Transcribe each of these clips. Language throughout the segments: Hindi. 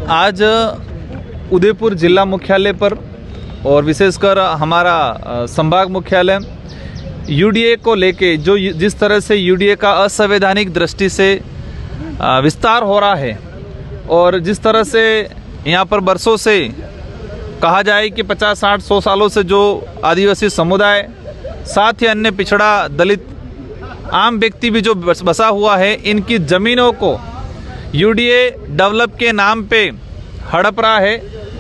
आज उदयपुर जिला मुख्यालय पर और विशेषकर हमारा संभाग मुख्यालय यूडीए को लेके जो जिस तरह से यूडीए का असंवैधानिक दृष्टि से विस्तार हो रहा है और जिस तरह से यहाँ पर बरसों से कहा जाए कि 50, 60, 100 सालों से जो आदिवासी समुदाय साथ ही अन्य पिछड़ा दलित आम व्यक्ति भी जो बसा हुआ है, इनकी ज़मीनों को यूडीए डेवलप के नाम पे हड़प रहा है।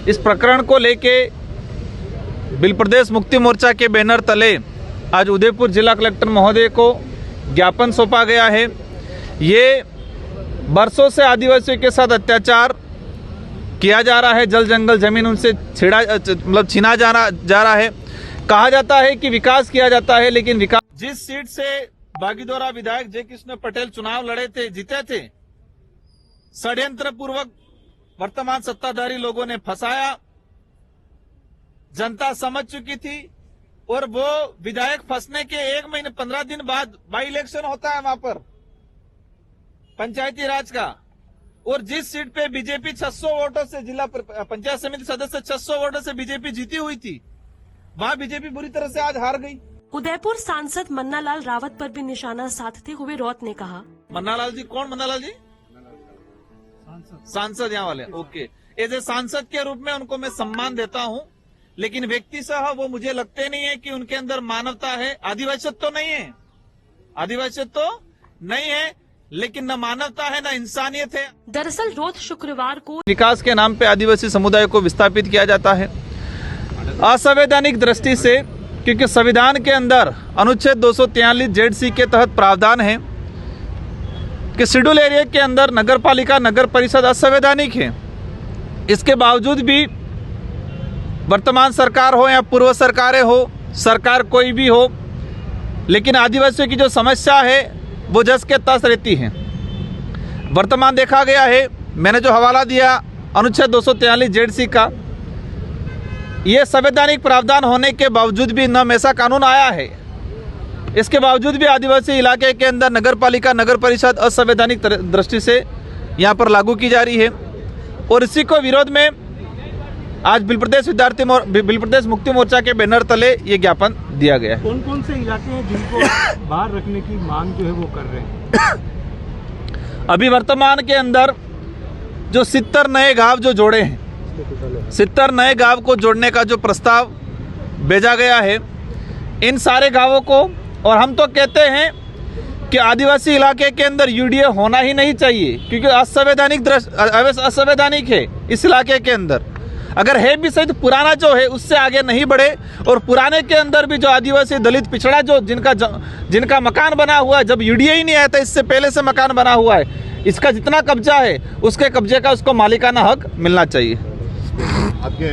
इस प्रकरण को लेके बिल प्रदेश मुक्ति मोर्चा के बैनर तले आज उदयपुर जिला कलेक्टर महोदय को ज्ञापन सौंपा गया है। ये बरसों से आदिवासियों के साथ अत्याचार किया जा रहा है, जल जंगल जमीन उनसे छीना जा रहा है। कहा जाता है कि विकास किया जाता है, लेकिन विकास जिस सीट से बागीदोरा विधायक जय कृष्ण पटेल चुनाव लड़े थे, जीते थे, षड्यंत्र पूर्वक वर्तमान सत्ताधारी लोगों ने फंसाया। जनता समझ चुकी थी और वो विधायक फंसने के 1 महीने 15 दिन बाद बाई इलेक्शन होता है वहां पर पंचायती राज का, और जिस सीट पे बीजेपी 600 वोटों से जिला पंचायत समिति सदस्य 600 वोटों से बीजेपी जीती हुई थी, वहां बीजेपी बुरी तरह से आज हार गई। उदयपुर सांसद मन्नालाल रावत पर भी निशाना साधते हुए रौत ने कहा, मन्नालाल जी कौन? मन्नालाल जी सांसद यहाँ वाले, ओके। एज ए सांसद के रूप में उनको मैं सम्मान देता हूँ, लेकिन व्यक्ति सह वो मुझे लगते नहीं है कि उनके अंदर मानवता है। आदिवासियत तो नहीं है, आदिवासियत तो नहीं है, लेकिन न मानवता है न इंसानियत है। दरअसल रोज शुक्रवार को विकास के नाम पे आदिवासी समुदाय को विस्थापित किया जाता है असंवैधानिक दृष्टि से, क्योंकि संविधान के अंदर अनुच्छेद 243 जेड-सी के तहत प्रावधान है कि शेड्यूल एरिया के अंदर नगर पालिका नगर परिषद असंवैधानिक है। इसके बावजूद भी वर्तमान सरकार हो या पूर्व सरकारें हो, सरकार कोई भी हो, लेकिन आदिवासियों की जो समस्या है वो जस के तस रहती है। वर्तमान देखा गया है, मैंने जो हवाला दिया अनुच्छेद 243 जेड-सी का, ये संवैधानिक प्रावधान होने के बावजूद भी न ऐसा कानून आया है, इसके बावजूद भी आदिवासी इलाके के अंदर नगर पालिका नगर परिषद असंवैधानिक दृष्टि से यहाँ पर लागू की जा रही है। और इसी को विरोध में आज बिल प्रदेश मुक्ति मोर्चा के बैनर तले ये ज्ञापन दिया गया है। कौन कौन से इलाके हैं जिनको बाहर रखने की मांग जो है वो कर रहे हैं? अभी वर्तमान के अंदर जो 70 नए गांव जो जोड़े हैं, 70 नए गांव को जोड़ने का जो प्रस्ताव भेजा गया है, इन सारे गांवों को, और हम तो कहते हैं कि आदिवासी इलाके के अंदर यूडीए होना ही नहीं चाहिए, क्योंकि असंवैधानिक है इस इलाके के अंदर। अगर है भी सही तो पुराना जो है उससे आगे नहीं बढ़े, और पुराने के अंदर भी जो आदिवासी दलित पिछड़ा जो जिनका मकान बना हुआ है, जब यूडीए ही नहीं आया था इससे पहले से मकान बना हुआ है, इसका जितना कब्जा है उसके कब्जे का उसको मालिकाना हक मिलना चाहिए। आपके